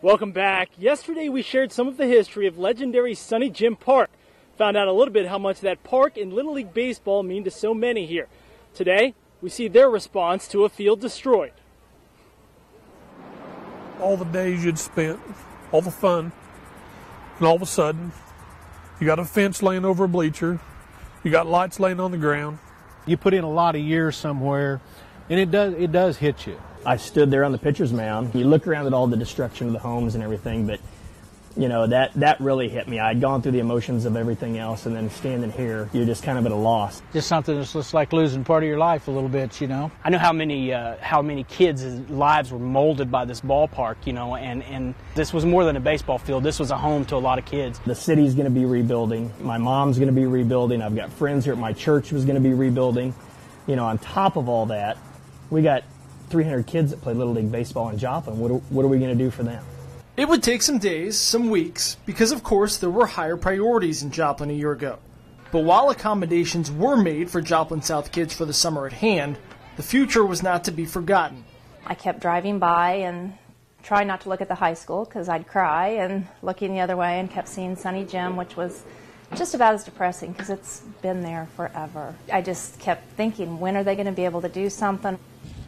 Welcome back. Yesterday we shared some of the history of legendary Sonny Jim Park. Found out a little bit how much that park and Little League Baseball mean to so many here. Today, we see their response to a field destroyed. All the days you'd spent, all the fun, and all of a sudden, you got a fence laying over a bleacher, you got lights laying on the ground. You put in a lot of years somewhere, and it does hit you. I stood there on the pitcher's mound. You look around at all the destruction of the homes and everything, but you know, that really hit me. I'd gone through the emotions of everything else, and then standing here, you're just kind of at a loss. Just something that's just like losing part of your life a little bit, you know. I know how many kids' lives were molded by this ballpark, you know, and this was more than a baseball field. This was a home to a lot of kids. The city's going to be rebuilding. My mom's going to be rebuilding. I've got friends here at my church who's going to be rebuilding. You know, on top of all that, we got 300 kids that play Little League Baseball in Joplin. What are we going to do for them? It would take some days, some weeks, because of course there were higher priorities in Joplin a year ago. But while accommodations were made for Joplin South kids for the summer at hand, the future was not to be forgotten. I kept driving by and trying not to look at the high school because I'd cry, and looking the other way and kept seeing Sonny Jim, which was just about as depressing because it's been there forever. I just kept thinking, when are they going to be able to do something?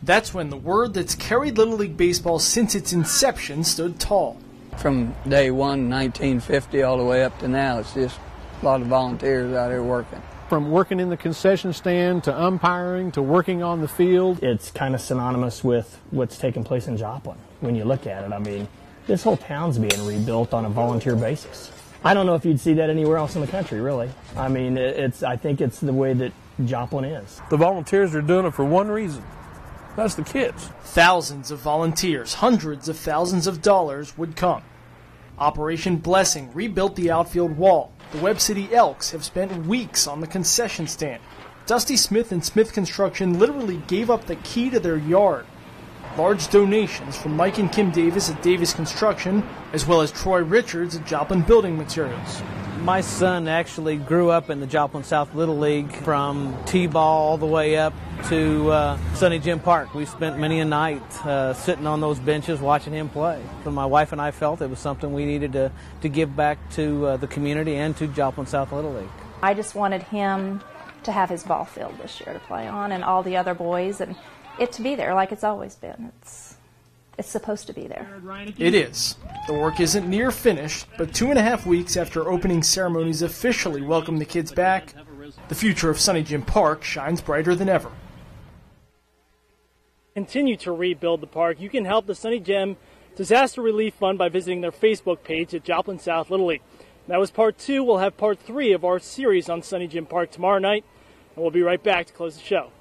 That's when the word that's carried Little League Baseball since its inception stood tall. From day one, 1950, all the way up to now, it's just a lot of volunteers out here working. From working in the concession stand to umpiring to working on the field. It's kind of synonymous with what's taking place in Joplin when you look at it. I mean, this whole town's being rebuilt on a volunteer basis. I don't know if you'd see that anywhere else in the country, really. I mean, I think it's the way that Joplin is. The volunteers are doing it for one reason. That's the kids. Thousands of volunteers, hundreds of thousands of dollars would come. Operation Blessing rebuilt the outfield wall. The Webb City Elks have spent weeks on the concession stand. Dusty Smith and Smith Construction literally gave up the key to their yard. Large donations from Mike and Kim Davis at Davis Construction, as well as Troy Richards at Joplin Building Materials. My son actually grew up in the Joplin South Little League from T-ball all the way up to Sonny Jim Park. We spent many a night sitting on those benches watching him play. So my wife and I felt it was something we needed to give back to the community and to Joplin South Little League. I just wanted him to have his ball field this year to play on, and all the other boys, and it to be there like it's always been. It's supposed to be there. It is. The work isn't near finished, but 2.5 weeks after opening ceremonies officially welcome the kids back, the future of Sonny Jim Park shines brighter than ever. Continue to rebuild the park. You can help the Sonny Jim Disaster Relief Fund by visiting their Facebook page at Joplin South Little League. That was part 2. We'll have part 3 of our series on Sonny Jim Park tomorrow night, and we'll be right back to close the show.